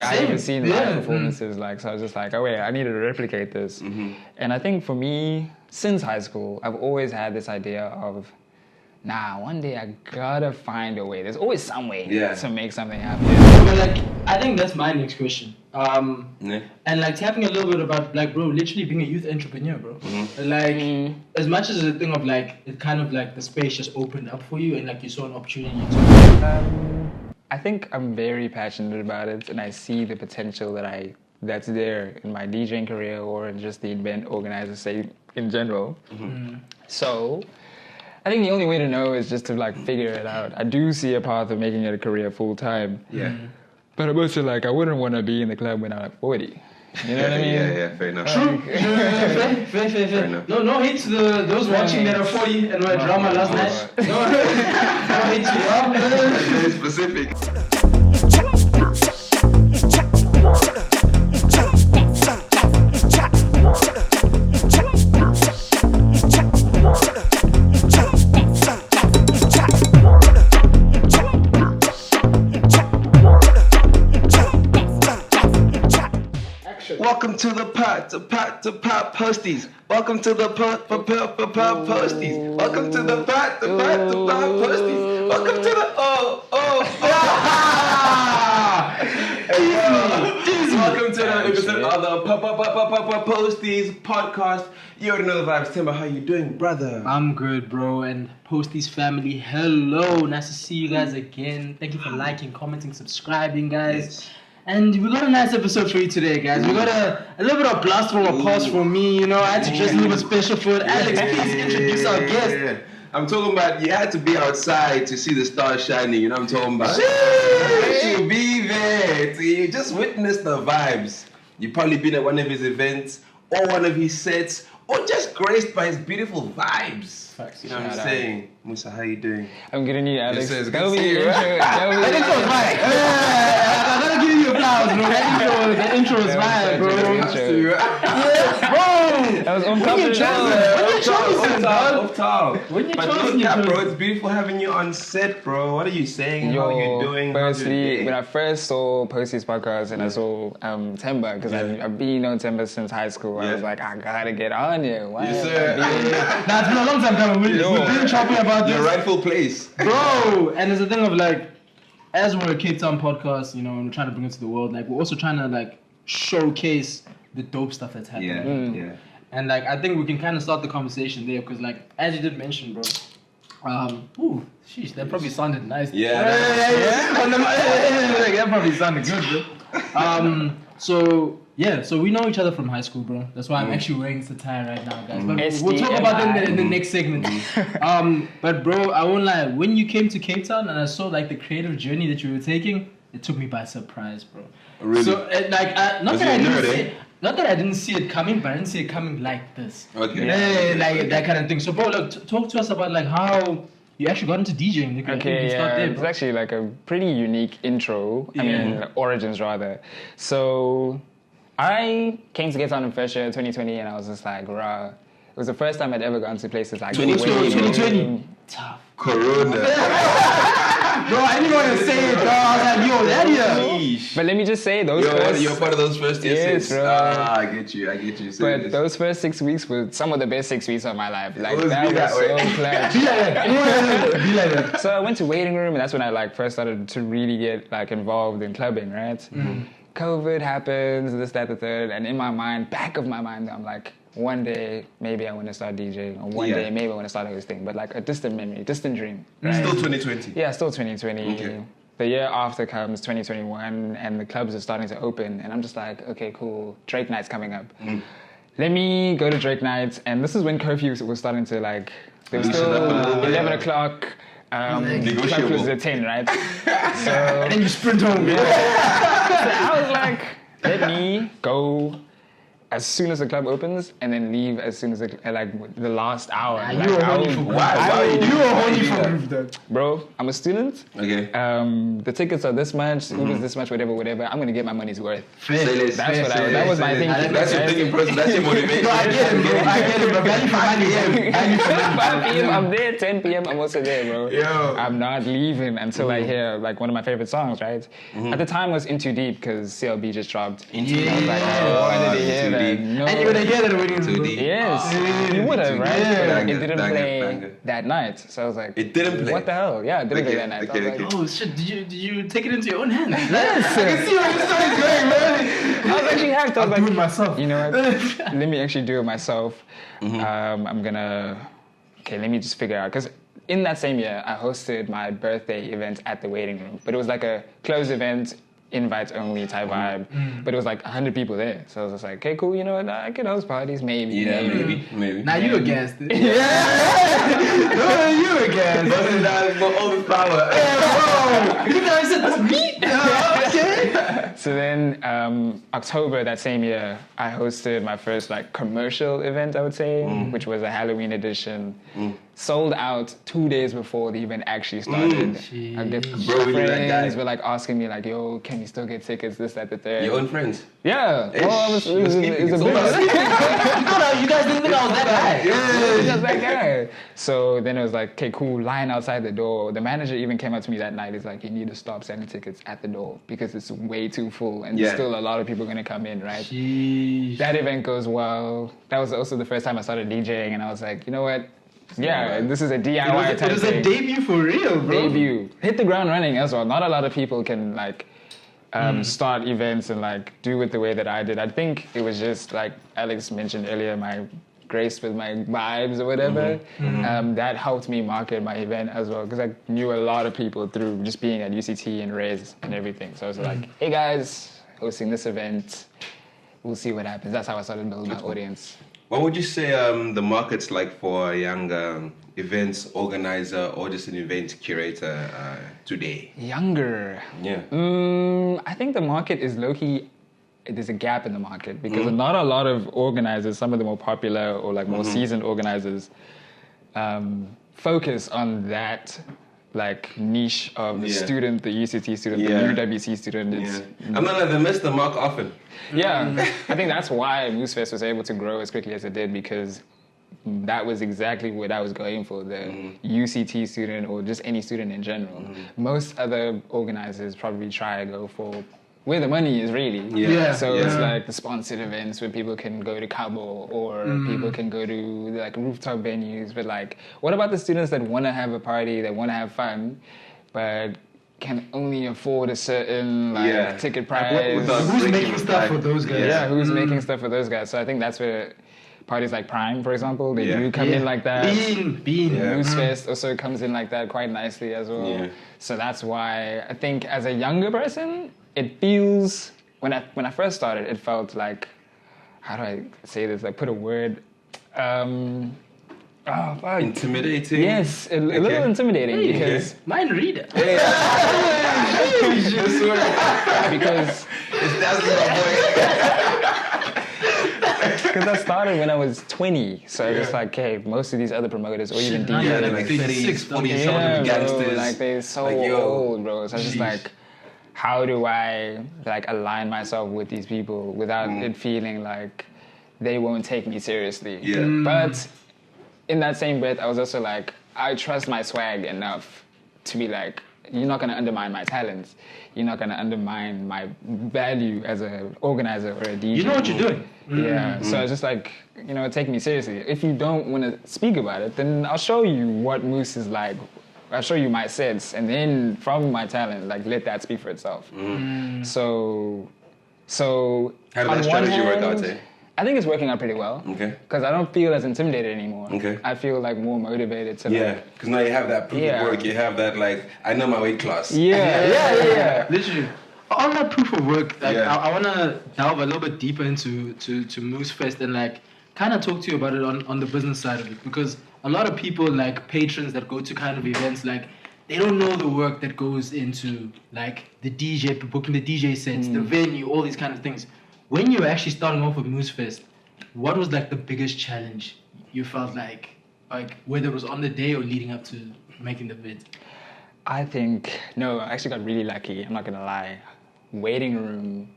I haven't seen live performances, like, so I was just like, oh wait, I need to replicate this. And I think for me, since high school, I've always had this idea of, one day I gotta find a way. There's always some way to make something happen. But like, I think that's my next question. And like tapping a little bit about like, bro, literally being a youth entrepreneur, bro. Like, as much as a thing of like, it kind of like the space just opened up for you and like you saw an opportunity to. I think I'm very passionate about it, and I see the potential that's there in my DJing career or in just the event organizer say in general. So I think the only way to know is just to like figure it out. I do see a path of making it a career full time. But I'm also like, I wouldn't want to be in the club when I'm like 40. You know what I mean? Yeah, fair enough. True. Fair enough. No hate to those watching that are 40 and my drama last night. No hate to you. Very specific. Welcome to the pot posties. Welcome to the pot posties. Welcome to the pot posties. Welcome to the Welcome to another episode of the Posties podcast. You already know the vibes. Timber, how you doing, brother? I'm good, bro. And Posties family, hello. Nice to see you guys again. Thank you for liking, commenting, subscribing, guys. Yes. And we got a nice episode for you today, guys. We got a little bit of blast from a pause from me, you know. I had to just leave a special food. Alex, please introduce our guest. Yeah. I'm talking about you had to be outside to see the stars shining, you know what I'm talking about? To be there, to just witness the vibes. You've probably been at one of his events, or one of his sets, or just graced by his beautiful vibes. Facts. You know what I'm saying? Musa, how you doing? I'm gonna need Alex. Yes, That'll be your intro. That intro is right. I gotta give you applause, bro. That intro is right, bro. Bro! That was on top of the Off top. But look at, bro, it's beautiful having you on set, bro. What are you saying? How are you doing? Firstly, when I first saw Posties podcast and I saw Temba, because I've been on Temba since high school, I was like, I gotta get on here. Why? Yes, sir. Nah, it's been a long time coming. We've been talking about this. Your rightful place. Bro, and there's a thing of like, as we're a Cape Town podcast, you know, and we're trying to bring it to the world, like, we're also trying to like showcase the dope stuff that's happening. Yeah. And like, I think we can kind of start the conversation there because, like, as you did mention, bro. Sheesh, that probably sounded nice. Yeah. That probably sounded good, bro. So we know each other from high school, bro. That's why I'm actually wearing this attire right now, guys. But we'll talk about that in the next segment. But bro, I won't lie. When you came to Cape Town and I saw like the creative journey that you were taking, it took me by surprise, bro. Really? So not that I didn't see it coming, but I didn't see it coming like this. Okay. Like that kind of thing. So bro, look, talk to us about like how you actually got into DJing. You can start there, it's actually like a pretty unique intro. I mean, origins rather. So I came to Cape Town in first year 2020, and I was just like, rah. It was the first time I'd ever gone to places like 2020. Tough. Corona. Bro, I didn't want to say it, bro. I was like, yo, that year. But let me just say, you're part of those first years. Yes, bro. I get you. But those first 6 weeks were some of the best 6 weeks of my life. Like, that was so clutch. Be like that. So I went to waiting room, and that's when I like first started to really get like involved in clubbing, right? COVID happens, this, that, the third, and in my mind, back of my mind, I'm like, one day maybe I want to start DJing, or one day maybe I want to start hosting, but like a distant memory, distant dream. Right? Still 2020. Yeah, still 2020. Okay. The year after comes 2021, and the clubs are starting to open, and I'm just like, okay, cool, Drake Night's coming up. Let me go to Drake Night, and this is when curfew was starting to like, there was still 11 o'clock. Club closes at 10, right? So and then you sprint home. So I was like, let me go as soon as the club opens and then leave as soon as the last hour. You were horny for Why? You were horny for that? Groove, though. Bro, I'm a student. Okay. The tickets are this much, Uber's this much, whatever. I'm gonna get my money's worth. Say less. That's what that was my thinking. That's your thinking process. That's your motivation. No, I get it, bro. Value for money. 5 p.m. I'm there. 10 p.m. I'm also there, bro. Yo. I'm not leaving until I hear like one of my favorite songs, right? At the time it was In Too Deep because CLB just dropped. Into I was like, oh, I didn't hear that. No. And you would have heard it when you Too deep. Yes, you would have, right? Yeah. It didn't Banger, play banger. that night, so I was like, It didn't play. What the hell? Yeah, it didn't play that night. Okay, I was like, Oh shit! Did you take it into your own hands? yes. I can see where the story's going, man. I was actually hacked. I was I'm like, doing myself. you know what? Let me actually do it myself. I'm gonna. Okay, let me just figure out because. In that same year, I hosted my birthday event at the waiting room, but it was like a closed event, invites only type vibe. But it was like 100 people there, so I was just like, okay, cool. You know what? I can host parties, maybe. Yeah, maybe. Now you against it. Yeah. No, you against it. Busting down for all the power. You guys said that's me. Okay. So then, October that same year, I hosted my first like commercial event, I would say, which was a Halloween edition. Sold out 2 days before the event actually started. I get Bro, we knew that guy. friends were like asking me like, "Yo, can you still get tickets? This, that, the third." Your own friends. Yeah. Ish. Well, it was a big. No, you guys didn't think I was that guy. Just that guy. So then it was like, okay, cool, line outside the door. The manager even came up to me that night. He's like, you need to stop selling tickets at the door because it's way too full and Yeah. still a lot of people gonna come in, right? Jeez. That event goes well. That was also the first time I started DJing, and I was like, you know what? Yeah, this is a DIY It type was a thing. debut for real, bro. Debut. Hit the ground running as well. Not a lot of people can like start events and like do it the way that I did. I think it was just like Alex mentioned earlier, my grace with my vibes or whatever. That helped me market my event as well because I knew a lot of people through just being at UCT and Rez and everything. So I was like, hey guys, hosting this event. We'll see what happens. That's how I started building my audience. What would you say the market's like for a young events organizer or just an event curator today? Younger. Yeah. I think the market is low-key, there's a gap in the market because not a lot of organizers, some of the more popular or like more seasoned organizers, focus on that like niche of the student, the UCT student, the UWC student. It's, I'm not like they miss the mark often. Yeah, I think that's why Moosefest was able to grow as quickly as it did because that was exactly what I was going for, the UCT student or just any student in general. Most other organizers probably try to go for where the money is really. So it's like the sponsored events where people can go to Cabo or people can go to like rooftop venues. But like, what about the students that want to have a party, that want to have fun, but can only afford a certain like ticket price? Who's making stuff for those guys? Yeah, who's making stuff for those guys? So I think that's where parties like Prime, for example, they do come in like that. Bean. Moosefest also comes in like that quite nicely as well. So that's why I think as a younger person, it feels when I first started, it felt like, how do I say this? Like put a word. Intimidating. Yes, a little intimidating because Mind reader. because I started when I was 20, so it's like, okay, most of these other promoters or even now you're DJs, like 30s, 40s, yeah, gangsters. bro, like they're so Like, yo. old, bro. So I was just like, how do I like align myself with these people without it feeling like they won't take me seriously? But in that same breath, I was also like, I trust my swag enough to be like, you're not going to undermine my talents. You're not going to undermine my value as an organizer or a DJ. You know what you're doing. Yeah, so it's just like, you know, take me seriously. If you don't want to speak about it, then I'll show you what Moose is like. I'll show you my sets, and then from my talent, like, let that speak for itself. So How did on that strategy one work hand, out, eh? I think it's working out pretty well. Okay. Because I don't feel as intimidated anymore. Okay. I feel like more motivated to Yeah, because now you have that proof of work. You have that, like, I know my weight class. Yeah. Literally. On that proof of work, like, Yeah. I want to delve a little bit deeper into Moosefest and like kind of talk to you about it on the business side of it, because a lot of people, like patrons that go to kind of events, like they don't know the work that goes into like the DJ, booking the DJ sets, the venue, all these kind of things. when you were actually starting off with Moose Fest, what was like the biggest challenge you felt like whether it was on the day or leading up to making the vid? I actually got really lucky. I'm not gonna lie. Waiting room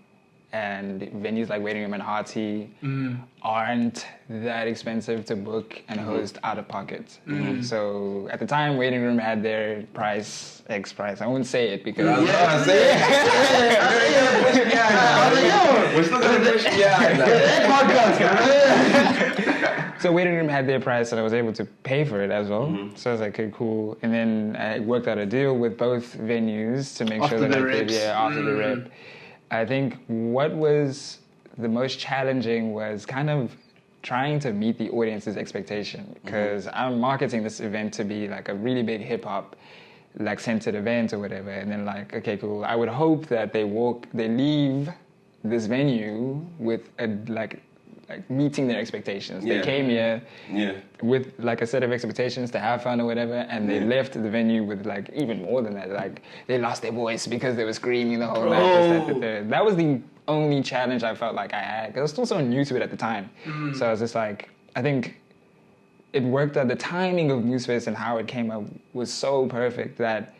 and venues like Waiting Room and Hearty aren't that expensive to book and host out of pocket. So at the time, Waiting Room had their price, X price. I won't say it because... We're still going to push So Waiting Room had their price and I was able to pay for it as well. So I was like, okay, cool. And then I worked out a deal with both venues to make sure that I could, after the rep. I think what was the most challenging was kind of trying to meet the audience's expectation because I'm marketing this event to be like a really big hip hop like centered event or whatever, and then like, okay, cool. I would hope that they leave this venue with a like meeting their expectations. They came here with like a set of expectations to have fun or whatever, and they left the venue with like even more than that. Like they lost their voice because they were screaming the whole night. That was the only challenge I felt like I had because I was still so new to it at the time. So I was just like, I think it worked out. The timing of Moosefest and how it came up was so perfect that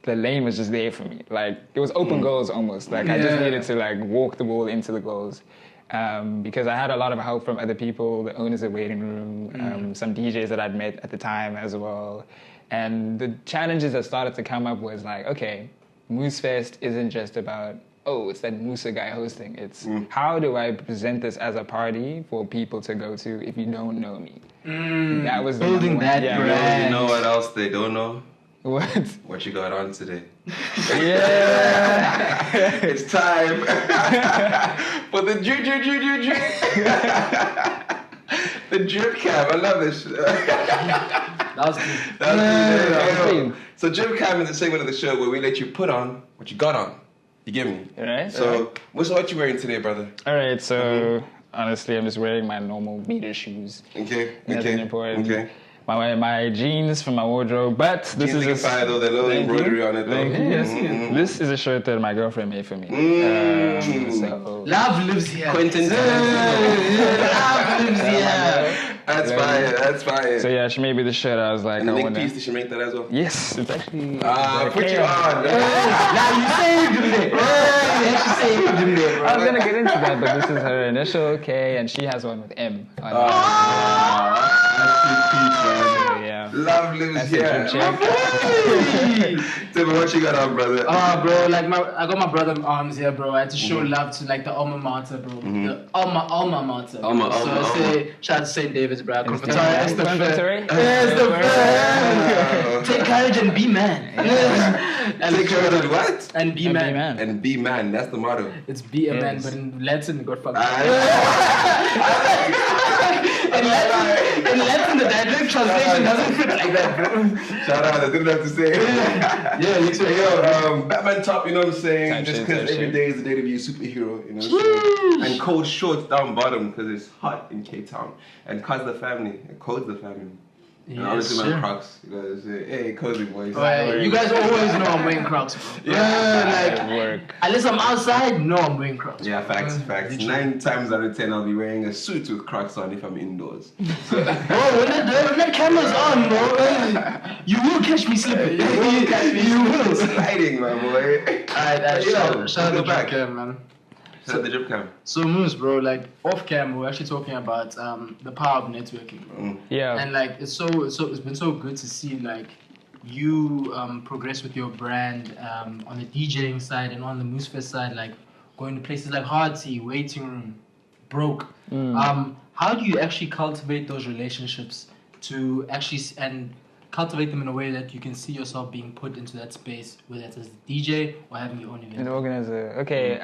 the lane was just there for me. Like it was open goals almost. Like I just needed to like walk the ball into the goals. Because I had a lot of help from other people, the owners of Waiting Room, some DJs that I'd met at the time as well. And the challenges that started to come up was like, okay, Moosefest isn't just about, it's that Musa guy hosting. It's how do I present this as a party for people to go to if you don't know me? That was building that brand. You know what else they don't know? What you got on today? It's time for the drip. The drip cam. I love this. That was good. So drip cam is the segment of the show where we let you put on what you got on. You get me? Right. So what you wearing today, brother? All right. So honestly, I'm just wearing my normal beater shoes. Okay. Nothing important. Okay. My jeans from my wardrobe, but this is just fire though. The little embroidery on it. Thank you. Yes. This is a shirt that my girlfriend made for me. So love lives here. Quentin. Love lives here. That's fire. So yeah, she made me the shirt. I was like, and the neck piece, did she make that as well? Yes, it's actually. Put you on. Now you saved him there. She saved him there, bro. I was gonna get into that, but this is her initial K, and she has one with M. On Love lives here. Tell me what you got on, brother. Bro, like I got my brother arms here, bro. I had to show love to like the alma mater, bro. The alma mater. So I say, shout out to St. David's, bro. It's the first. Take courage and be man. Take courage and what? And be man. And be man. That's the motto. It's be a man, but in Latin, it got fucked up. In Latin, the direct translation doesn't fit like that, bro. Shout out, I didn't have to say it. Batman top, you know what I'm saying? Just because every day is the day to be a superhero, you know what I'm saying? And cold shorts down bottom because it's hot in Cape Town. And Code's the family. And obviously my Crocs. You guys say, hey, cozy boys. You guys always know I'm wearing Crocs, bro. Unless I'm outside, no, I'm wearing Crocs. Yeah, facts. 9 times out of 10, I'll be wearing a suit with Crocs on if I'm indoors. Bro, when the camera's on, bro, you will catch me slipping. You will. Sliding, my boy. Alright, shout out to the back cam, man. Shout out the drip cam. So Moose, bro, like off cam, we're actually talking about the power of networking, bro. Yeah. And like it's been so good to see like you progress with your brand on the DJing side and on the Moosefest side, like going to places like Hearty, Waiting Room, Broke. How do you actually cultivate those relationships to actually and cultivate them in a way that you can see yourself being put into that space, whether it's as a DJ or having your own event? An organizer. Okay,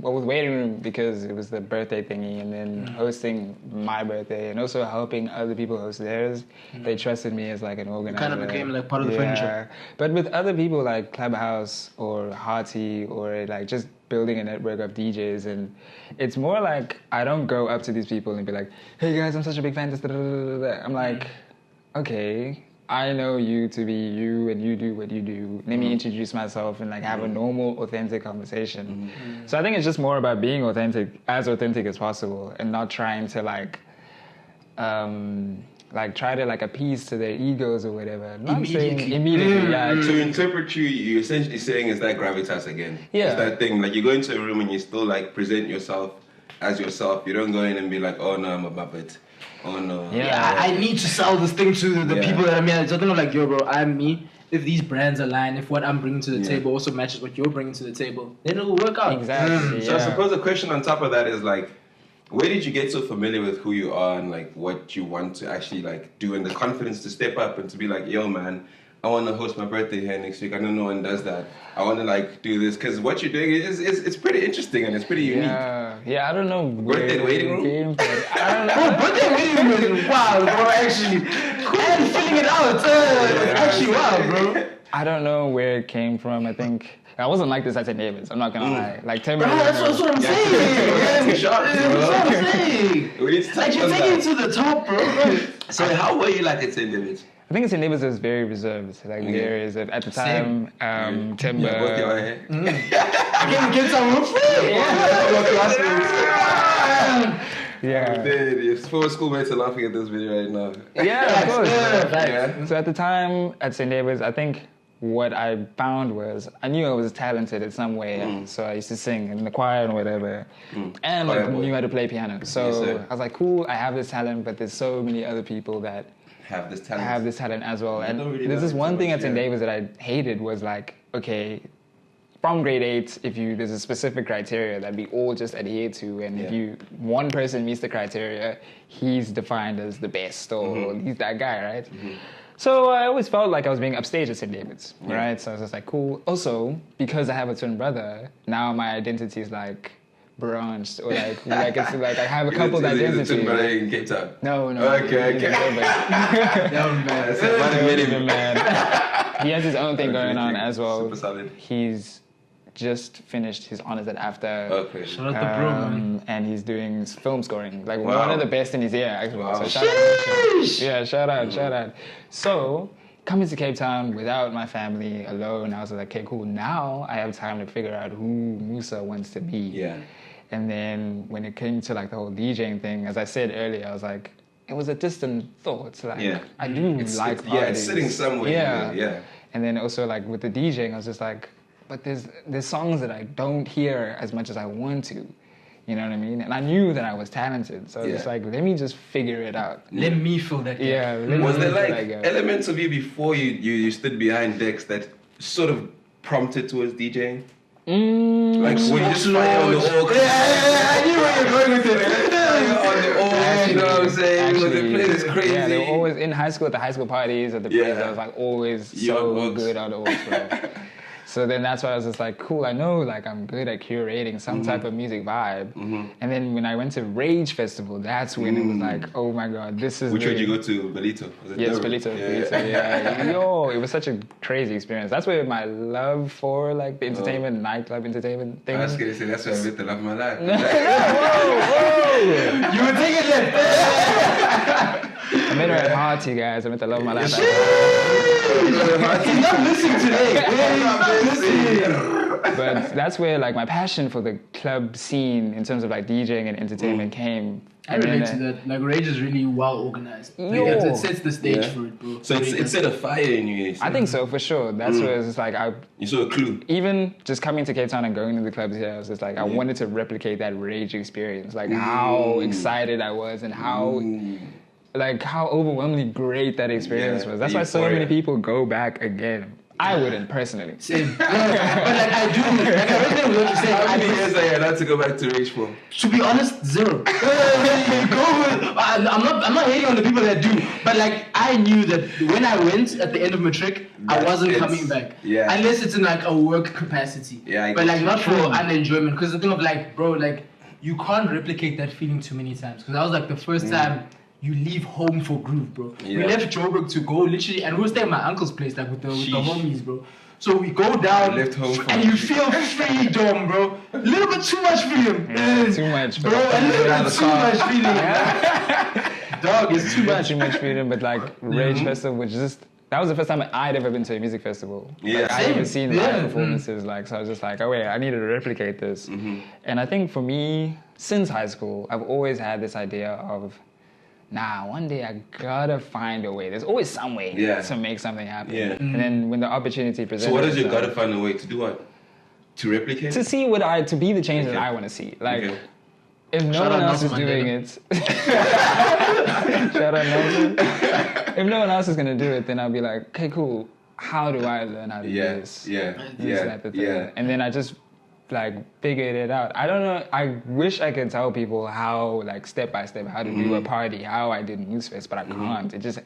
well, with Waiting Room, because it was the birthday thingy, and then hosting my birthday, and also helping other people host theirs, they trusted me as like an organizer. You kind of became like part of the furniture. But with other people like Clubhouse or Hearty or like just building a network of DJs, and it's more like I don't go up to these people and be like, hey guys, I'm such a big fan. I'm like, okay, I know you to be you and you do what you do. Let me introduce myself and like have a normal, authentic conversation. So I think it's just more about being authentic as possible, and not trying to like try to like appease to their egos or whatever. Not saying immediately, yeah. To interpret you, you're essentially saying it's that gravitas again. Yeah. It's that thing, like you go into a room and you still like present yourself as yourself. You don't go in and be like, oh no, I'm a Muppet. Oh no. Yeah, I need to sell this thing to the people that I'm here. It's nothing like, yo, bro, I'm me. If these brands align, if what I'm bringing to the table also matches what you're bringing to the table, then it'll work out. Exactly. So I suppose the question on top of that is like, where did you get so familiar with who you are and like what you want to actually like do, and the confidence to step up and to be like, yo man, I want to host my birthday here next week. I know no one does that. I want to like do this because what you're doing is it's pretty interesting and it's pretty unique. Yeah, I don't know. Birthday waiting room? I don't know. Oh, birthday waiting room is wild, bro, actually. And filling it out, it's actually wild, bro. I don't know where it came from. I think I wasn't like this at St. David's. I'm not gonna lie. Like 10 minutes. That's what I'm saying. That's what I'm saying. We need to touch Like, you're on taking it that. to the top, bro. So how were you like at St. David's? I think St. David's was very reserved. Like the areas at the time, Timber. Yeah, both your hair. Get some room Yeah. Dude, your four schoolmates are laughing at this video right now. Yeah, of course. Yeah. So at the time at St. David's, I think what I found was I knew I was talented in some way. So I used to sing in the choir and whatever. And like knew how to play piano. So Yes, sir. I was like, cool, I have this talent, but there's so many other people that Have this talent. have this talent as well. And don't really there's know this it one so thing much, at St. yeah. David's that I hated was like, okay, from grade 8, there's a specific criteria that we all just adhere to, and if one person meets the criteria, he's defined as the best, or he's that guy, right? So I always felt like I was being upstaged at St. David's, right? So I was just like, cool. Also, because I have a twin brother, now my identity is like branched, or like it's like I have a couple of identities. Is it in Cape Town? No. Okay. Man. He has his own thing going on as well. Super solid. He's just finished his honors at AFTA. Okay. Shout out the bro, man. And he's doing film scoring, like Wow. one of the best in his year, actually. Wow. So shout out. So coming to Cape Town without my family, alone, I was like, okay, cool. Now I have time to figure out who Musa wants to be. Yeah. And then when it came to like the whole DJing thing, as I said earlier, I was like, it was a distant thought. Like I do like parties. it's sitting somewhere. Yeah. And then also like with the DJing, I was just like, but there's songs that I don't hear as much as I want to. You know what I mean? And I knew that I was talented. So I was just like, let me just figure it out. Let me fill that gap. Yeah. Was there like elements of you before you stood behind decks that sort of prompted towards DJing? Like when you just fire on the org. Yeah, I knew where you're going with it. On the org, you know what I'm saying? Actually, The place is crazy. Yeah, they were always in high school, at the high school parties, at the places, I was like always so good on the orgs, bro. So then that's why I was just like, cool, I know like I'm good at curating some type of music vibe. And then when I went to Rage Festival, that's when it was like, oh my God, this is Which one did you go to? Belito? Was it Yes, Durham? Belito. Yeah. Yo, it was such a crazy experience. That's where my love for like the entertainment, nightclub entertainment thing. I was going to say, that's where I met the love of my life. You were taking left. I met her at Hearty, guys. I met the love of my life. He's not listening today. He's not listening. But that's where like my passion for the club scene in terms of like DJing and entertainment came. I relate to that. Like Rage is really well organized. Like, Yo. it sets the stage for it, bro. So it set a fire in you. I think so, for sure. That's where it's just like You saw a clue. even just coming to Cape Town and going to the clubs here, I was just like, I wanted to replicate that Rage experience. Like how excited I was and how overwhelmingly great that experience was. That's why so many people go back again. I wouldn't personally. Same. But like I do. Like I read what you say. How many years are you allowed to go back to Rage for? To be honest, 0. I'm not hating on the people that do, but like I knew that when I went at the end of matric, I wasn't coming back. Yeah. Unless it's in like a work capacity. Yeah. But like not for unenjoyment, because the thing of like, bro, like you can't replicate that feeling too many times. Because that was like the first time you leave home for groove, bro. Yeah. We left Joburg to go literally, and we were staying at my uncle's place, like with the homies, bro. So we go down, Left home for and you feel freedom, bro. A little bit too much freedom. Too much, Bro, a little bit too much freedom. Dog, it's too much. Too much freedom, but like Rage Festival was just that was the first time I'd ever been to a music festival. Yeah. Like, I'd Same. ever seen Yeah. live performances. Like, so I was just like, oh wait, I needed to replicate this. And I think for me, since high school, I've always had this idea of, nah, one day I gotta find a way. There's always some way to make something happen. Yeah. And then when the opportunity presents So what is you itself, gotta find a way to do what? To replicate? to see to be the change that I want to see. Like, if no Shout one out else is Nelson doing Mandela. it, shout out Nelson. If no one else is gonna do it, then I'll be like, okay, cool. How do I learn how to do this? This, that, the thing. And then I just like figured it out. I don't know. I wish I could tell people how, like, step by step, how to do a party, how I did Moose but I can't. It just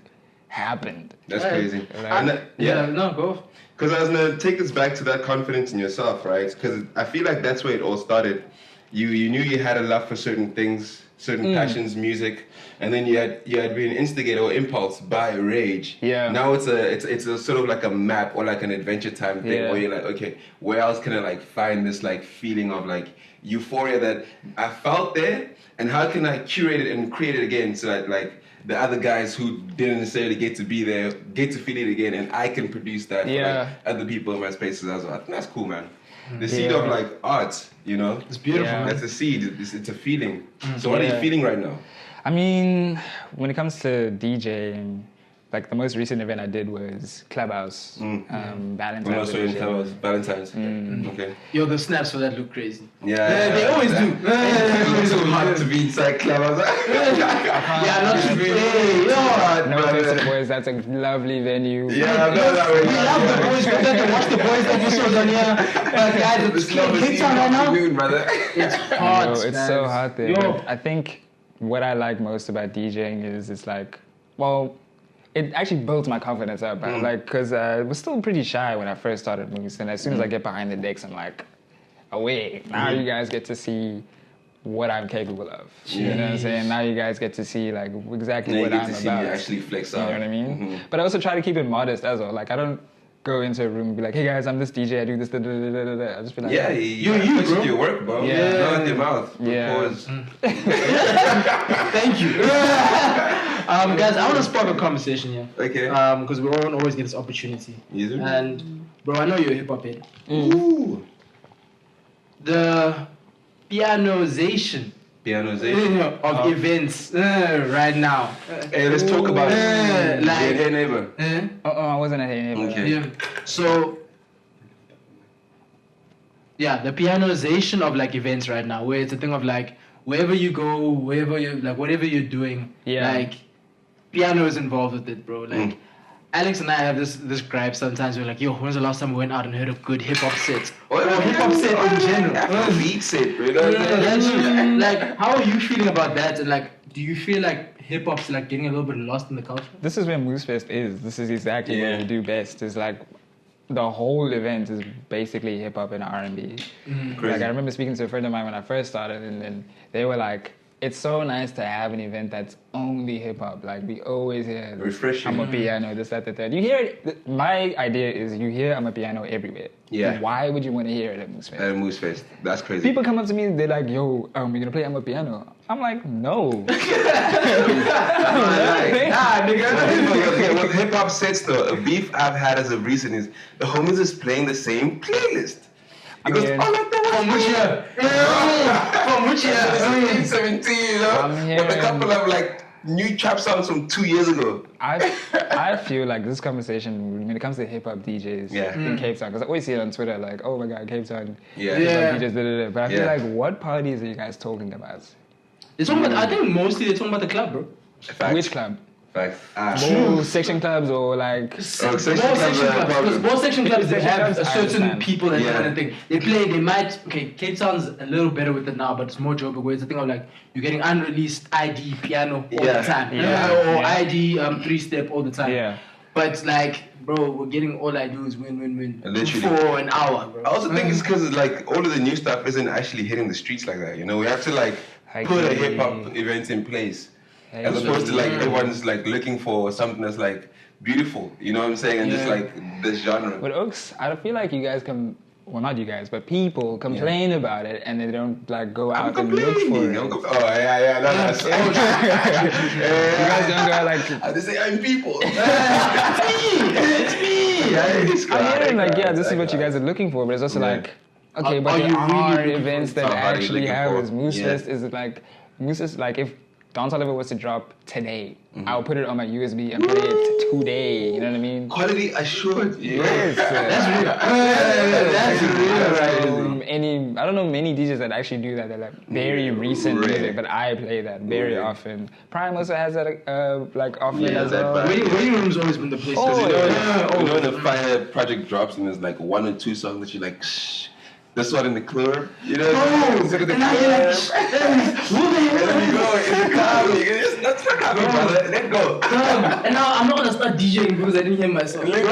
happened. That's crazy. Like, No, go. Because I was gonna take this back to that confidence in yourself, right? Because I feel like that's where it all started. You knew you had a love for certain things, certain passions, music, and then you had been instigated or impulsed by rage. Yeah. Now it's a sort of like a map or like an adventure time thing Yeah. where you're like, okay, where else can I like find this like feeling of like euphoria that I felt there, and how can I curate it and create it again so that like the other guys who didn't necessarily get to be there get to feel it again, and I can produce that for like other people in my spaces as well. I think that's cool, man. The seed of like art, you know, It's beautiful. Yeah. that's a seed. It's a feeling. So what are you feeling right now? I mean, when it comes to DJing, like the most recent event I did was Clubhouse, Valentine's. When I saw you in edition. Clubhouse, Valentine's. Okay. Yo, the snaps for that look crazy. Yeah. They always do. It's so hard to be inside Clubhouse. Yeah, not to be. Hey, yo. No offense to the boys, that's a lovely venue. Yeah, We love the boys. Go back and watch the boys episodes on here. Guys, it's Cape Town right now. brother. It's hot. No, it's man. so hot there. Yo. But I think what I like most about DJing is it's like, well, it actually builds my confidence up. Like, because I was still pretty shy when I first started Moose, and as soon as I get behind the decks, I'm like, away. Now you guys get to see what I'm capable of. You know what I'm saying? Now you guys get to see like exactly what I'm to see about. me actually flex You out. know what I mean? But I also try to keep it modest as well. Like, I don't go into a room and be like, hey guys, I'm this DJ, I do this, da, da, da, da, da, da. I'll just be like, Yeah, you push bro. your work, bro. Yeah. Not with your mouth. Yeah. Pause. Thank you. Guys, I want to spark a conversation here. Okay. Because we don't always get this opportunity. You do? And, bro, I know you're a hip hop head. Ooh. The pianization Pianization. of events right now. Hey, let's talk about it. like- Hey, neighbor. I wasn't at any of Okay. Yeah. So, yeah, the pianization of like events right now, where it's a thing of like wherever you go, wherever you like, whatever you're doing, Yeah. like piano is involved with it, bro. Like Alex and I have this gripe sometimes. We're like, yo, when's the last time we went out and heard a good hip hop set? Or hip hop set in general. Afrobeat set, bro. Like, how are you feeling about that? And like, do you feel like hip hop's like getting a little bit lost in the culture? This is where Moose Fest is. This is exactly Yeah. what we do best. It's like the whole event is basically hip hop and R&B. Like, I remember speaking to a friend of mine when I first started, and then they were like, it's so nice to have an event that's only hip hop. Like, we always hear Refreshing. I'm a piano, this, that, the third. You hear it. My idea is you hear I'm a piano everywhere. Yeah. Why would you want to hear it at Moose Fest? At Moose Fest. That's crazy. People come up to me, they're like, yo, you're gonna play I'm a piano. I'm like, no. Nah, nigga. With hip hop sets though, a beef I've had as of recent is the homies is playing the same playlist. Because mean, all of them From which year? From which year? 17, you know? I'm With a hearing- couple of like new trap songs from 2 years ago. I feel like this conversation, when it comes to hip hop DJs Yeah. in Cape Town, because I always see it on Twitter, like, oh my God, Cape Town, Yeah. hip Yeah. hop DJs, da, da, da. But I feel Yeah. like, what parties are you guys talking about? They're talking about, I think mostly they're talking about the club, bro. Facts. Which club? Facts. More section clubs or like... section More clubs section are a clubs. Because problem. more section clubs, they Section have clubs, a I certain understand. people that Yeah. kind of thing. They might, okay, Cape Town's a little better with it now, but it's more joke where it's a thing of like, you're getting unreleased ID piano all Yeah. the time. Yeah. Or Yeah. ID 3-step all the time. Yeah. But like, bro, we're getting all I do is win Literally. for an hour, bro. I also think it's because like all of the new stuff isn't actually hitting the streets like that. You know, we have to like I put a agree. hip hop event in place, I as agree. opposed to like everyone's like looking for something that's like beautiful. You know what I'm saying? And just Yeah. like this genre. With Oaks, I feel like you guys can well, not you guys, but people complain about it and they don't like go out and look for it. Oh yeah, that's You guys don't go like. they say I'm people. It's me. I'm hearing like, yeah, this is what you guys are looking for, but it's also like, okay, but Are there you really are looking events for that it? How are you actually looking have for this it? Moose Yeah. Fest. Is it like Moose is like if Dancehall Level was to drop today, I'll put it on my USB and play it today. You know what I mean? Quality assured. Yes. That's real. I don't know many DJs that actually do that. They're like very recent Rare. music, but I play that very often. Prime also has that like often Yeah, as that well. vibe. Waiting room's always been the place. Oh, to yeah. You know when the Fire project drops and there's like 1 or 2 songs that you're like, shh. This one in the club, you know? Instead of the club. And then you go in the car, that's what happened, brother. Let go. And now I'm not gonna start DJing because I didn't hear myself. Bro, That's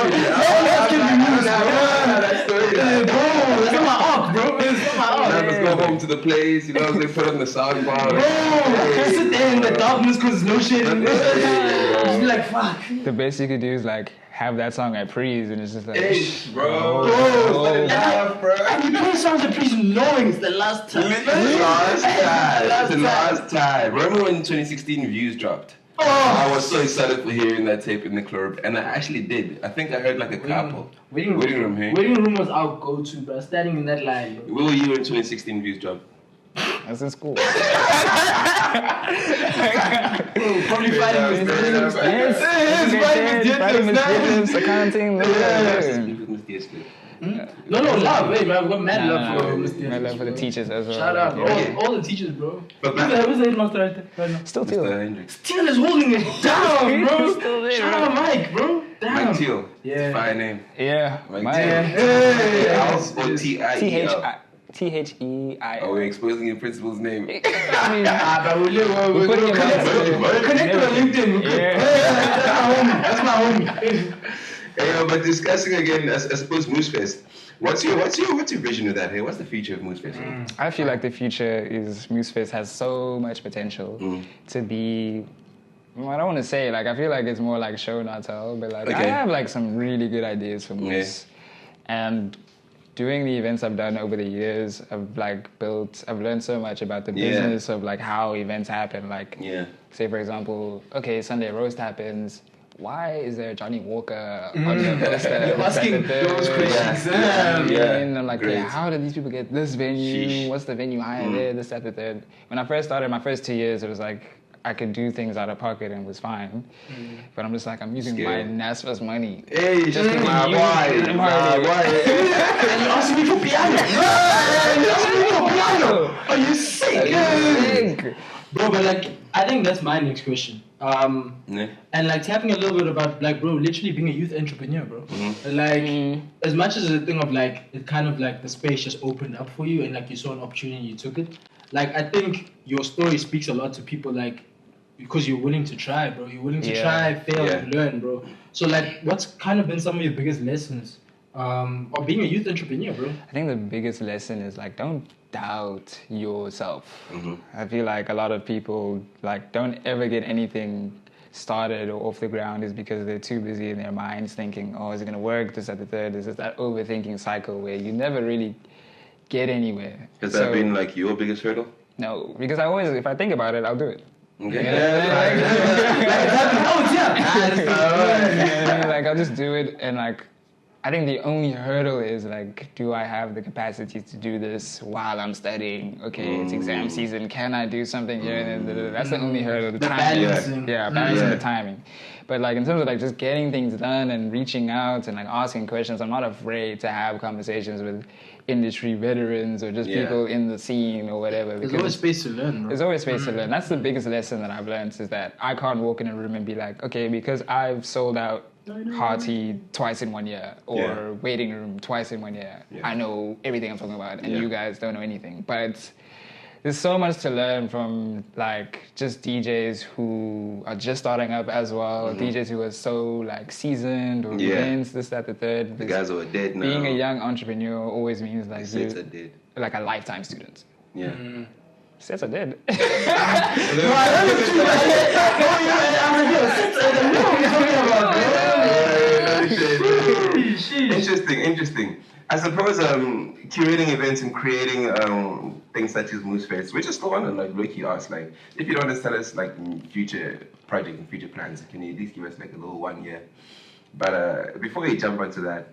that's not my arc, bro. It's not my arc. Just go home to the place, you know, they put on the sound bar. Bro, sit there in the darkness because there's no shit. Just be like, fuck. The best you could do is like have that song at Pre's and it's just like, Bro. Bro, Bro. and you play songs at Please knowing it's the last time. The last time. Remember when 2016 Views dropped? Oh. I was so excited for hearing that tape in the club, and I actually did. I think I heard like a couple. Waiting room here. Waiting room was our go-to, bro. Standing in that line, bro. What year in 2016 Views dropped? I was in school. Probably fighting with Yes, fighting with students, accounting, No, love, hey, man. I've got mad love for Mr. Mad love for the teachers as well. Shout out, Yeah. all the teachers, bro. But Who's the headmaster right now? Still Mr. too. Hendricks. Teal is holding it down, bro. Still there, Shout out Mike, bro. Damn. Mike Teal. Yeah. Fine name. Yeah. Mike My Teal. Hey. L-O-T-I-E-L. T-H-E-I. Oh, we're exposing your principal's name. I mean, But we're putting him out there. connected on LinkedIn. Yeah. That's my homie. But discussing again, I suppose Moose Fest. What's your vision of that? Hey, what's the future of Moose Fest? I feel like the future is Moose Fest has so much potential to be. Well, I don't want to say like I feel like it's more like show not tell, but like I have like some really good ideas for Moose, and doing the events I've done over the years, I've learned so much about the business of like how events happen. Like, say for example, okay, Sunday roast happens. Why is there Johnny Walker on the poster? You're asking those questions. And I'm like, okay, how did these people get this venue? What's the venue hire there? This, that, the third. When I first started, my first 2 years, it was like I could do things out of pocket and it was fine. But I'm just like, I'm using my NASFA's money. Hey, Just to why? And you asking me for piano? You asking me for piano? Are you sick? Bro, but like, I think that's my next question. And like tapping a little bit about like, bro, literally being a youth entrepreneur, bro. Like, as much as a thing of like, it kind of like the space just opened up for you and like you saw an opportunity, you took it. Like, I think your story speaks a lot to people like, because you're willing to try, bro. You're willing to try, fail, and learn, bro. So like, what's kind of been some of your biggest lessons of being a youth entrepreneur, bro? I think the biggest lesson is like, don't doubt yourself. I feel like a lot of people like don't ever get anything started or off the ground is because they're too busy in their minds thinking, oh, is it going to work? This, that, the third. This is that overthinking cycle where you never really get anywhere. Has that been like your biggest hurdle? No, because I always, if I think about it, I'll do it. Okay. Like I'll just do it, and like I think the only hurdle is like, do I have the capacity to do this while I'm studying? Okay, it's exam season. Can I do something here? And then that's the only hurdle. The timing. balancing. Balancing the timing. But like in terms of like just getting things done and reaching out and like asking questions, I'm not afraid to have conversations with industry veterans or just people in the scene or whatever. There's always space to learn, bro. There's always space to learn. That's the biggest lesson that I've learned is that I can't walk in a room and be like, okay, because I've sold out Hearty twice in 1 year or Waiting Room twice in 1 year. I know everything I'm talking about and you guys don't know anything. But there's so much to learn from like just DJs who are just starting up as well, DJs who are so like seasoned or events, this, that, the third. The guys who are dead now. Being a young entrepreneur always means like Sets are dead. like a lifetime student. Yeah. Sets are dead. Interesting. I suppose curating events and creating things such as Moose Fest, we just still want to like low-key ask, like, if you don't want to tell us like future project and future plans, can you at least give us like a little 1 year? But before we jump onto that,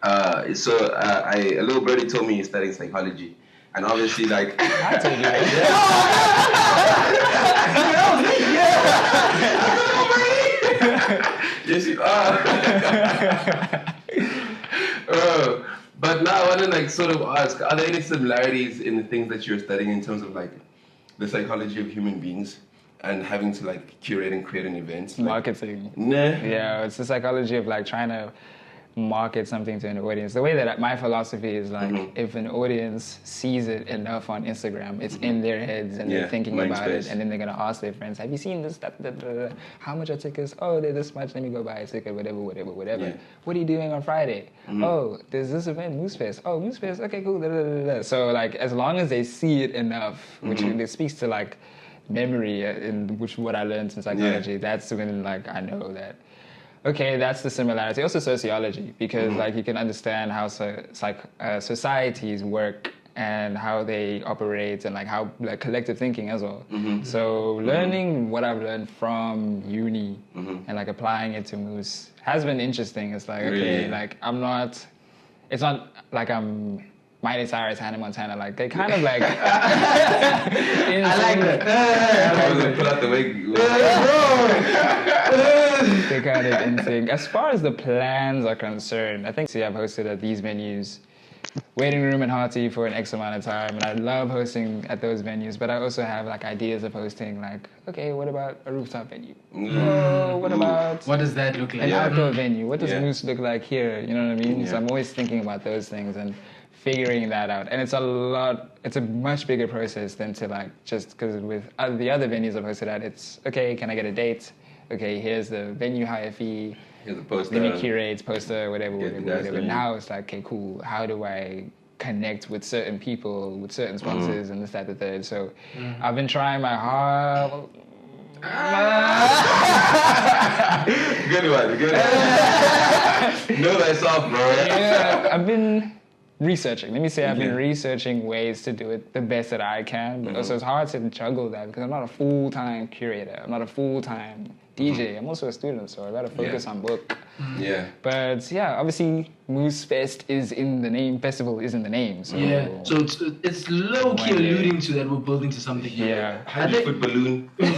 a little birdie told me he's studying psychology, and obviously like I told you that. Yes, you are. But now I want to like sort of ask, are there any similarities in the things that you're studying in terms of like the psychology of human beings and having to like curate and create an event? Like, Marketing. Nah. Yeah, it's the psychology of like trying to market something to an audience. The way that my philosophy is like, if an audience sees it enough on Instagram, it's in their heads and they're thinking about it, and then they're gonna ask their friends, "Have you seen this? How much are tickets? Oh, they're this much. Let me go buy a ticket. Whatever. Yeah. What are you doing on Friday? Oh, there's this event, Moose Fest. Oh, Moose Fest. Okay, cool. So like, as long as they see it enough, which it speaks to like memory, in which what I learned in psychology, that's when like I know that. Okay, that's the similarity. Also sociology, because like you can understand how societies work and how they operate and like how like collective thinking as well. So learning what I've learned from uni and like applying it to Moose has been interesting. It's like, okay, like it's not like I'm Miley Cyrus, Hannah Montana, like they kind of like. I like that. Pull out the wig. They're kind of in sync. As far as the plans are concerned, I think I've hosted at these venues, Waiting Room and Hearty for an X amount of time, and I love hosting at those venues. But I also have like ideas of hosting, like, okay, what about a rooftop venue? Oh, what about what does that look like? an outdoor venue? What does Moose look like here? You know what I mean? Yeah. So I'm always thinking about those things and figuring that out. And it's a much bigger process than to like, just because with the other venues I've hosted at, it's, okay, can I get a date? Okay, here's the venue hire fee. Here's a poster. Let me curate, poster, whatever. Done. Now it's like, okay, cool. How do I connect with certain people, with certain sponsors, and this, that, the third? So I've been trying my hard. Good one. Know thyself, bro. Yeah, I've been researching. Let me say I've been researching ways to do it the best that I can, but also it's hard to juggle that because I'm not a full-time curator. I'm not a full-time DJ. I'm also a student, so I gotta focus on book. Yeah. But yeah, obviously Moose Fest is in the name, festival is in the name. So so it's low-key alluding to that we're building to something. Yeah. Foot balloon. Bro,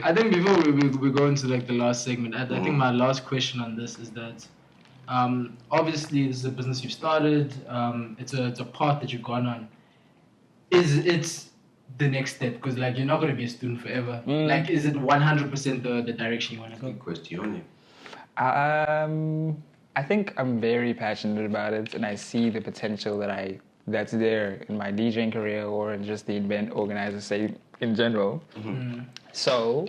I think before we go into like the last segment, I think my last question on this is that obviously this is a business you've started, it's a path that you've gone on. It's the next step, because like you're not going to be a student forever. Like, is it 100% the direction you want to go? Good question. I think I'm very passionate about it, and I see the potential that's there in my DJing career or in just the event organizer, say, in general. So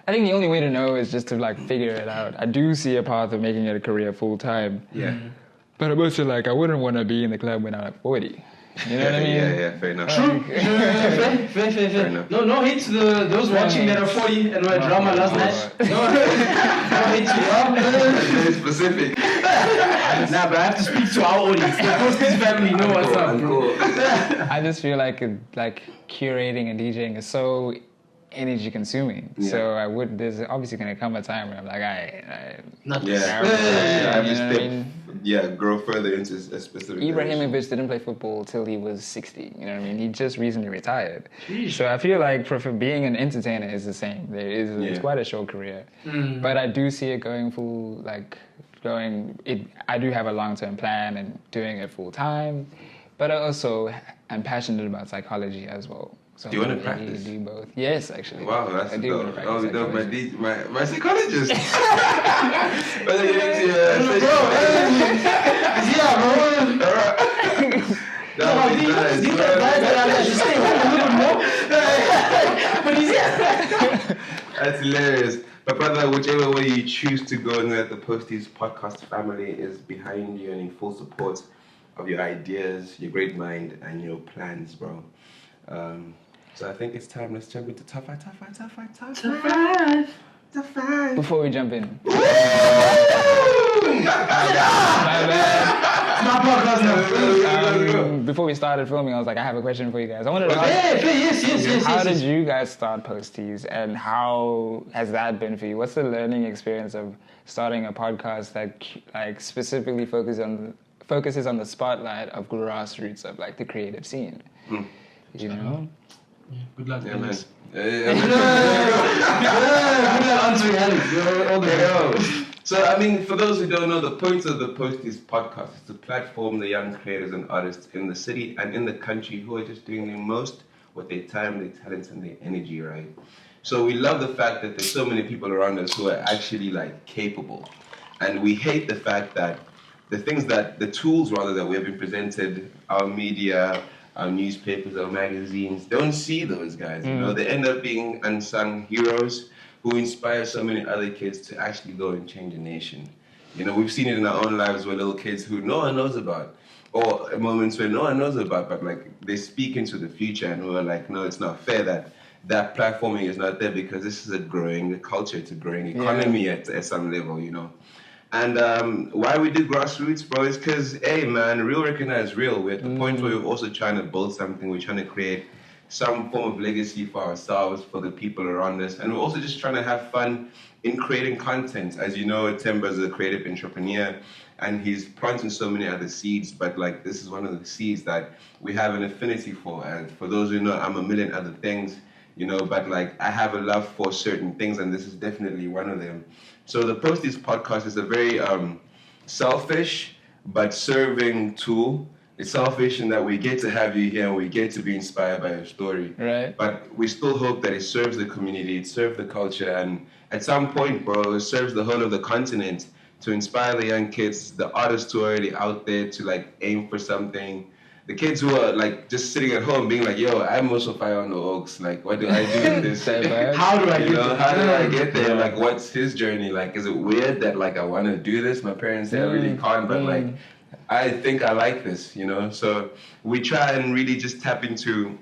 I think the only way to know is just to like figure it out. I do see a path of making it a career full time. Yeah. But I'm also like, I wouldn't want to be in the club when I'm like 40. You know what I mean? Yeah, fair enough. Fair enough. No hate to those watching that are 40 and were drama last night. No hate to you. Very specific. Nah, but I have to speak to our audience. The Posties family know what's up, bro. I just feel like curating and DJing is so energy consuming. Yeah. So there's obviously going to come a time where I'm like, grow further into a specific Ibrahimovic didn't play football till he was 60. You know what I mean? He just recently retired. Jeez. So I feel like for being an entertainer is the same. It's quite a short career. But I do see it going full, I do have a long-term plan and doing it full time. But I also am passionate about psychology as well. So do you want to practice? Do both. Yes, actually. Wow, that's dope. Oh, dope. My psychologist. That's hilarious. But brother, whichever way you choose to go, know that the Posties podcast family is behind you and in full support of your ideas, your great mind, and your plans, bro. So I think it's time. Let's jump into top five. The fans. Before we jump in. My podcast now. Before we started filming, I was like, I have a question for you guys. I wanted to ask, Yes. how did you guys start Posties, and how has that been for you? What's the learning experience of starting a podcast that like specifically focuses on the spotlight of grassroots of like the creative scene? You know? Yeah, good luck, Yeah, man. Alex. Yeah. Good luck answering Alex. You're all the way. So, I mean, for those who don't know, the point of the Posties podcast is to platform the young creators and artists in the city and in the country who are just doing the most with their time, their talents, and their energy, right? So we love the fact that there's so many people around us who are actually like capable. And we hate the fact that the tools rather that we have been presented, our media, our newspapers, our magazines, don't see those guys, you know? They end up being unsung heroes who inspire so many other kids to actually go and change a nation. You know, we've seen it in our own lives where little kids who no one knows about, or moments where no one knows about, but like they speak into the future and we're like, no, it's not fair that platforming is not there because this is a growing culture, it's a growing economy at some level, you know. And why we did grassroots, bro, is because, hey, man, real recognize real. We're at the point where we're also trying to build something. We're trying to create some form of legacy for ourselves, for the people around us. And we're also just trying to have fun in creating content. As you know, Temba's a creative entrepreneur, and he's planting so many other seeds. But, like, this is one of the seeds that we have an affinity for. And for those who know, I'm a million other things, you know, but, like, I have a love for certain things, and this is definitely one of them. So the Posties podcast is a very selfish but serving tool. It's selfish in that we get to have you here and we get to be inspired by your story. Right. But we still hope that it serves the community, it serves the culture, and at some point, bro, it serves the whole of the continent to inspire the young kids, the artists who are already out there to like aim for something. The kids who are like just sitting at home being like, yo, I'm also fire on the Oaks. Like, what do I do in this? How do I get there? How do I get there? Like, what's his journey? Like, is it weird that like I want to do this? My parents say I really can't, but like, I think I like this, you know? So we try and really just tap into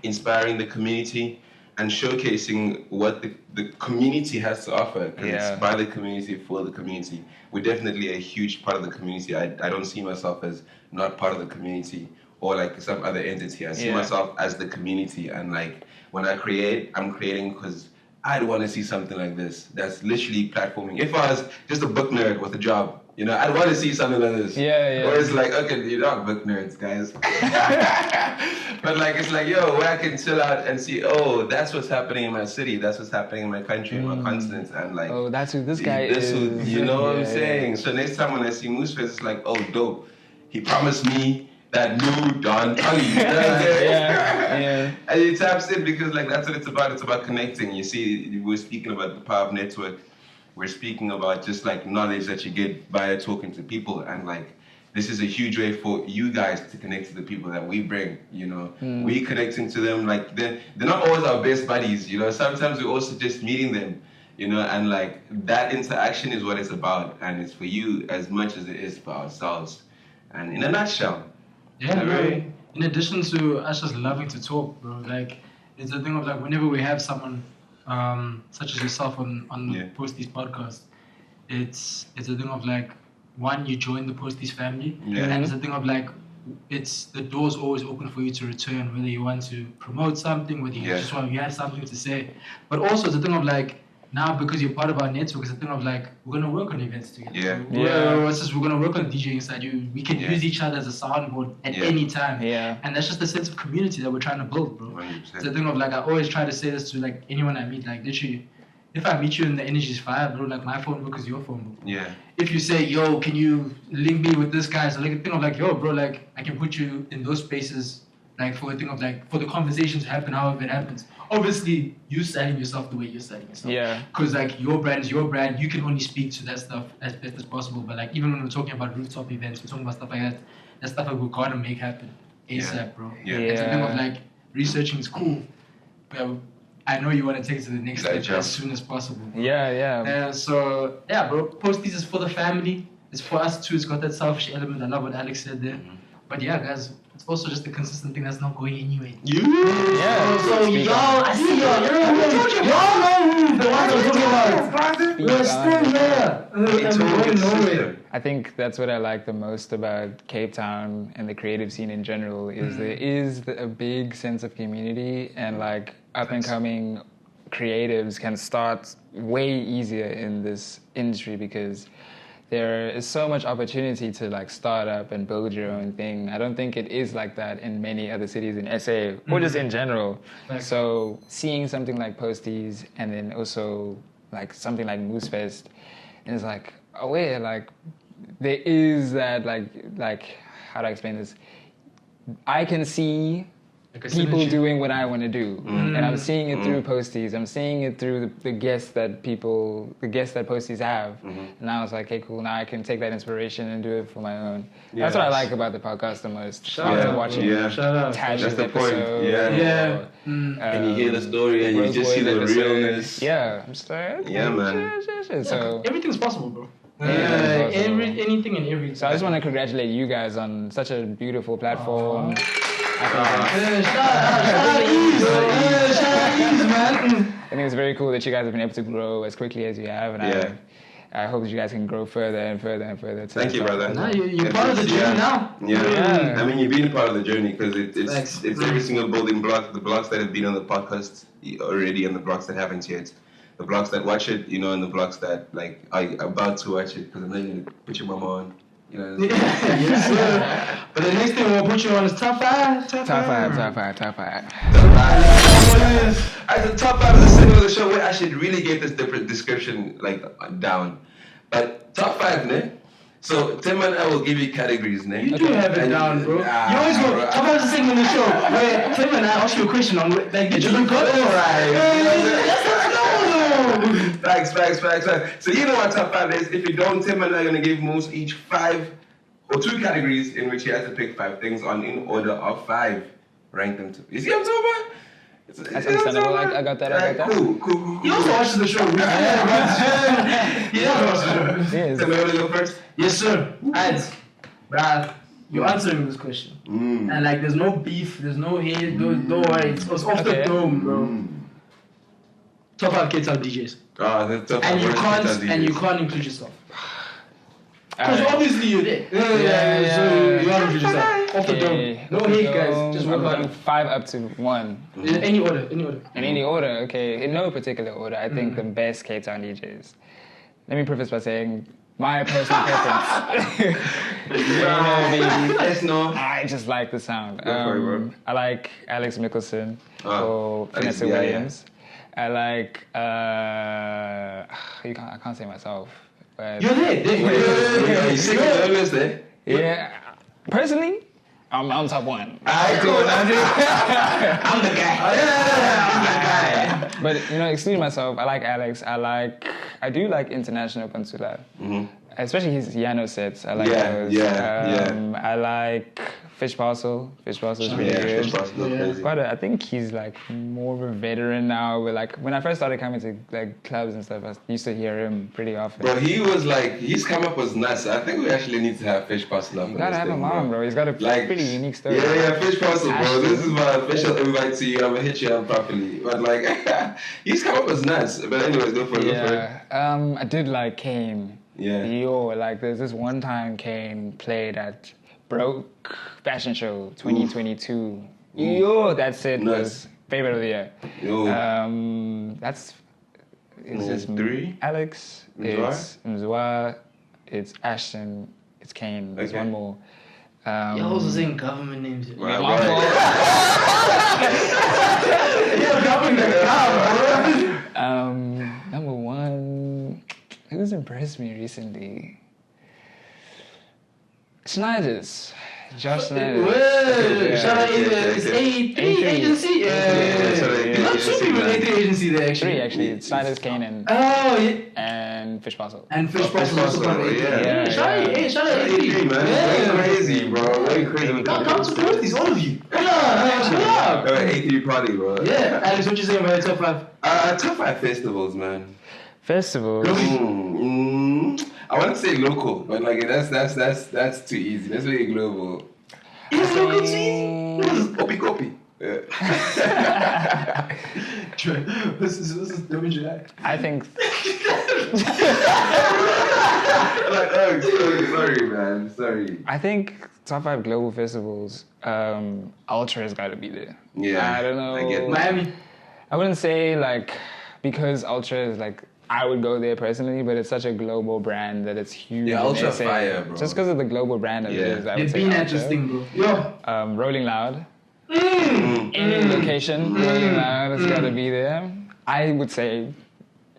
inspiring the community and showcasing what the community has to offer. Because it's by the community, for the community. We're definitely a huge part of the community. I don't see myself as not part of the community or like some other entity. I see myself as the community. And like when I create, I'm creating because I'd want to see something like this. That's literally platforming. If I was just a book nerd with a job, you know, I'd want to see something like this. Yeah. Or it's like, okay, you're not book nerds, guys. But like, it's like, yo, where I can chill out and see, oh, that's what's happening in my city. That's what's happening in my country, in my continent. And like, oh, that's who this guy is. You know what I'm saying? So next time when I see Musa, it's like, oh, dope. He promised me that new Don Tully. Yeah. And it taps in because like that's what it's about. It's about connecting. You see, we're speaking about the power of network. We're speaking about just like knowledge that you get via talking to people, and like this is a huge way for you guys to connect to the people that we bring. You know, we connecting to them. Like they're not always our best buddies. You know, sometimes we're also just meeting them. You know, and like that interaction is what it's about, and it's for you as much as it is for ourselves. And in a nutshell. Yeah, bro. In addition to us just loving to talk, bro, like it's a thing of like whenever we have someone such as yourself on the Posties podcast, it's a thing of like one, you join the Posties family, and it's a thing of like it's the door's always open for you to return, whether you want to promote something, whether you just want you have something to say, but also it's a thing of like now because you're part of our network, it's a thing of like we're gonna work on events together. We're gonna work on DJing side. We can use each other as a soundboard at any time. And that's just the sense of community that we're trying to build, bro. 100%. It's a thing of like I always try to say this to like anyone I meet, like literally, if I meet you and the energy's fire, bro, like my phone book is your phone book. Yeah. If you say, yo, can you link me with this guy? So like a thing of like, yo, bro, like I can put you in those spaces, like for a thing of like for the conversation to happen, however it happens. Obviously, you selling yourself the way you're selling yourself. Yeah. Because like your brand is your brand, you can only speak to that stuff as best as possible. But like even when we're talking about rooftop events, we're talking about stuff like that. That's stuff that we gotta make happen ASAP, bro. It's a thing of like researching is cool, but I know you want to take it to the next step as soon as possible. Bro. So yeah, bro. Posties is for the family. It's for us too. It's got that selfish element. I love what Alex said there. But yeah, guys, it's also just a consistent thing that's not going anywhere. You? Yeah. So y'all, I see y'all know the ones I'm talking about. We're still here. And we're going nowhere. I think that's what I like the most about Cape Town and the creative scene in general is there is a big sense of community and like up and coming creatives can start way easier in this industry because there is so much opportunity to like start up and build your own thing. I don't think it is like that in many other cities in SA or just in general. So seeing something like Posties and then also like something like Moose Fest, and it's like, oh wait, like there is that like how do I explain this? I can see people doing what I want to do, and I'm seeing it through Posties. I'm seeing it through the guests that Posties have, and I was like, okay, cool. Now I can take that inspiration and do it for my own. That's what I like about the podcast the most. After watching Taj's episode, and you hear the story and you just see the realness. Yeah, I'm just like, yeah, man. So everything's possible, bro. Anything and everything. So I just want to congratulate you guys on such a beautiful platform. Shout out Ease, man. I think it's very cool that you guys have been able to grow as quickly as you have, and I hope that you guys can grow further and further and further. Thank you, brother. Now you're part of the journey now. Yeah. I mean, you've been part of the journey because it's every single building block, the blocks that have been on the podcast already and the blocks that haven't yet. The blocks that watch it, you know, and the blocks that like are about to watch it because I'm not going to put your mama on. You know, yes, sir. But the next thing we'll put you on is top five. Top five. As the top 5 is the segment of the show where I should really get this different description like down. But top 5, ne? So Tim and I will give you categories, ne? You do have it down, bro. You always go top 5 is the segment of the show where Tim and I ask you a question on like did you look good? Facts. So you know what top 5 is. If you don't, Tim and I are gonna give Moose each 5 or 2 categories in which he has to pick 5 things on in order of 5. Rank them to. You see what I'm talking about? That's understandable. I got that. Cool. He also watches the show. He also watches the show. Yes. Tim, you wanna go first? Yes, sir. Ads. Brad, you're answering this question. And like there's no beef, there's no hate, don't worry. It's off the dome, bro. Top 5 Cape Town DJs. That's top 5. And you can't include yourself. Because obviously you're there. So you gotta include yourself. Off the dome. No hate, guys. Just work hard. 5 up to 1. In any order. In any order, okay. In no particular order. I think the best Cape Town DJs. Let me preface by saying my personal preference. I just like the sound. I like Alex Mickelson or Vanessa Williams. I like I can't say myself. But you're there. You sing the list there? Yeah. Personally, I'm top 1. I'm the guy. But you know, excluding myself, I like Alex. I do like International Pantula. Especially his Yano sets. I like those. I like Fish Parcel. Fish Parcel is really good. Fish Parcel, but I think he's like more of a veteran now. But like when I first started coming to like clubs and stuff, I used to hear him pretty often. Bro, he was like, his come up was nuts. I think we actually need to have Fish Parcel up. You gotta have him on, bro. He's got a pretty unique story. Yeah, Fish Parcel, bro. This is my official invite to you. I'm gonna hit you up properly. But like, his come up was nuts. But anyways, go for it. I did like Kane. Yeah. Like there's this one time Kane played at Broke Fashion Show 2022. That's it. Nice. Was favorite of the year. That's it's 3. Alex. It's Mzwa. It's Ashton. It's Kane. There's one more. You're also saying government names. My fault. You're government bro. Number 1. Who's impressed me recently? Snyder's. Josh Snyder. Shout out it's A3 agency. Not 2 people in A3 agency there actually. 3 actually. It's Snyder's, Kane and and Fish Parcel. And Fish Parcel also got A3. Shout out A3, man. Going crazy, bro. Going crazy. Come support these, all of you. Come on. A3 party, bro. Yeah. Alex, what you saying about your top 5? Top 5 festivals, man. Festival. I want to say local, but like that's too easy. Let's make it global. Is it local sweets? Opi Kopi. Yeah. This is WGI. I think Like, oh, sorry, man. Sorry. I think top 5 global festivals. Ultra has got to be there. Yeah. I don't know. I get Miami. I wouldn't say like because Ultra is like I would go there personally, but it's such a global brand that it's huge. Yeah, in Ultra SA. fire, bro. Just because of the global brand that it is, I would They've say been at Ultra. this thing, bro. Yo. Rolling Loud. Any location, Rolling Loud has got to be there. I would say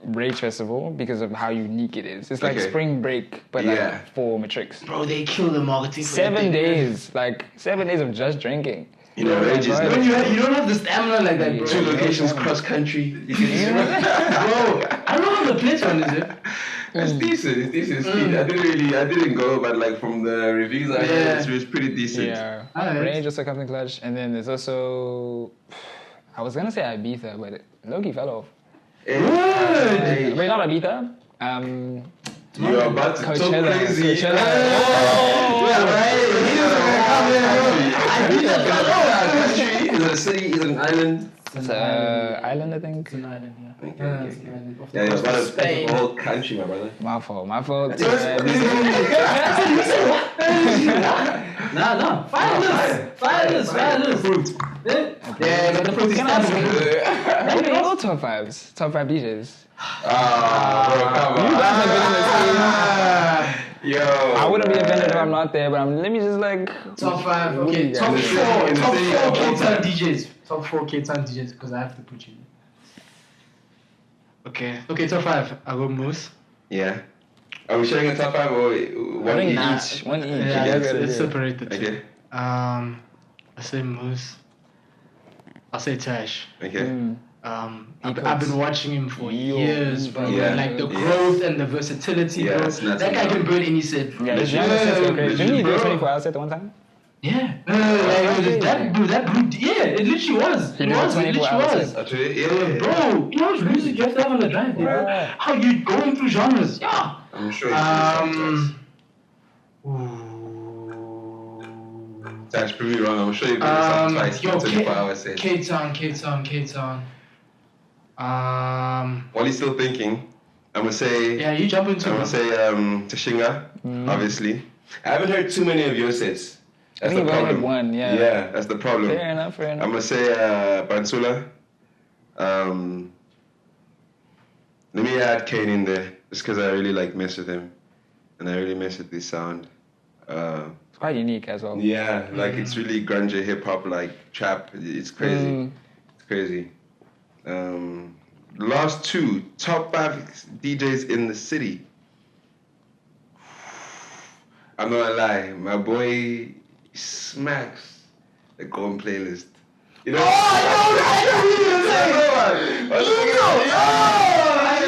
Rage Festival because of how unique it is. It's like Okay. spring break, but like for matrix. Bro, they kill the marketing. for that 7 thing, man. days, like 7 days of just drinking. You know, Rage is Right. When you don't have the stamina like that, bro. 2 locations cross country. You can Bro, I don't know how the place one is it. It's decent. It's decent. I didn't go, but like from the reviews I heard, it was pretty decent. Yeah, Alright. Rage also comes in clutch, and then there's also I was gonna say Ibiza, but Loki fell off. Hey, Wait, not Ibiza. you're about to talk Coachella. crazy. Coachella. Is it a city? Is it an island? It's an island, I think. It's an island, yeah. Okay, Yeah, okay, it's an okay. island. Off the Yeah, you're coast of about to Spain. the whole country, my brother. My fault. My fault. Nah. Finalists. Yeah, got the fruit Can I ask maybe all top 5s, top 5 DJs. Bro, come on. You guys have been in the scene. Yo, I wouldn't be man. offended if I'm not there, but let me just like. Top 5, What do okay. you Top guys 4 in the city of Cape all Town time. DJs. Top 4 Cape Town DJs because I have to put you in. Okay, top 5. I go Moose. Yeah. Are we sharing a top 5 or I one think each? one each. Yeah, You guys it's gotta do it. separated. Okay. I say Moose. I'll say Tash. Okay. I've been watching him for years, bro. Yeah. Like the Yeah. growth and the versatility, Yeah, bro. it's nuts, That guy man. can burn any set. Yeah, this young set go crazy. Didn't he do a Bro. 24-hour set at one time? Yeah. That group, yeah, it literally was. He It did a was. It 24-hour literally was. set. Actually, Bro, yeah. you know how much music you have to have on the drive, bro? Yeah. How you going through genres? Yeah. I'm sure you Tash, prove me wrong. I'm sure you've been some twice. Yo, 24-hour set. K-Town. While he's still thinking, I'm gonna say. Yeah, you jump into I'm it. gonna say Tashinga, obviously. I haven't heard too many of your sets. I That's think the you've only problem. had one, yeah. Yeah, that's the problem. Fair enough. I'm gonna say Bansula. Let me add Kane in there, just because I really like mess with him, and I really mess with this sound. It's quite unique as well. Yeah, like it's really grunge hip hop, like trap. It's crazy. It's crazy. The last 2 top 5 DJs in the city. I'm not gonna lie, my boy smacks the Golden Playlist. You know? I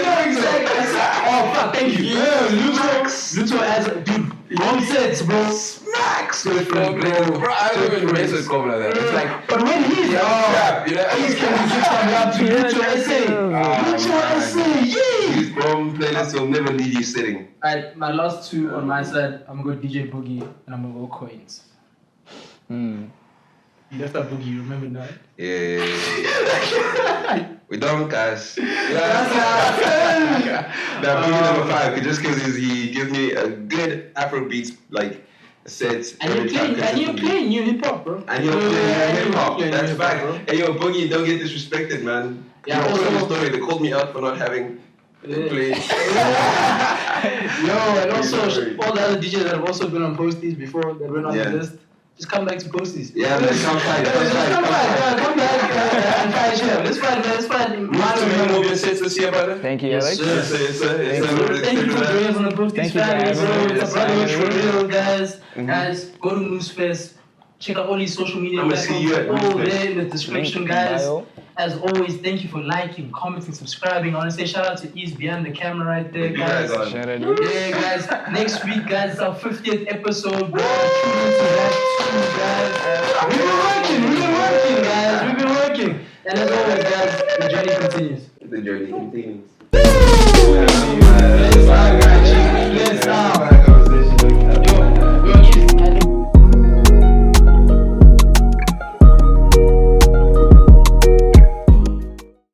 know exactly. Oh, fuck, thank you. Yeah, Luto as a dude. Long sets, bro. smacks the Golden Playlist. Bro, I don't even mess with Golden like that. It's like, But when he's trap, you know? he's gonna give some love to Luto essay. Luto essay, yeah. His Golden Playlist will never leave you sitting. Alright, my last 2 on my side, I'm gonna go DJ Boogie and I'm gonna go Coins. You left out Boogie, you remember that? Yeah. We don't, guys. Now, Boogie number 5, just because he gives me a good Afrobeat like set. And you're playing new hip hop, bro. And you're playing hip hop. You're That's playing fact. hip-hop, bro. Hey, yo, Boogie, don't get disrespected, man. Yeah, You also- told the story. They called me out for not having played. Yo, and also all the other DJs that have also been on Posties before that went on the list. Just come back to Posties. Yeah, man, come fight. Come back and fight here. Let's fight. Move your sets this year, brother. Thank you, Yes, Alex. sir. Yes, sir, yes, sir. Yes, sir. Thank you for joining us on the Posties Thank you, family, guys. bro. It's a Yes, brotherhood for sir. real, guys. Guys, go to Newsfest. Check out all these social media I'ma see you at platforms. All Newsfest. there in the description, Link in guys. bio. As always, thank you for liking, commenting, subscribing. I want to say shout out to East behind the camera right there, You guys guys. are. Shout out. Yeah, guys. Next week, guys, it's our 50th episode. Bro. Tune into that too, guys. We've been working, guys. We've been working. And as always, guys, the journey continues. The journey continues.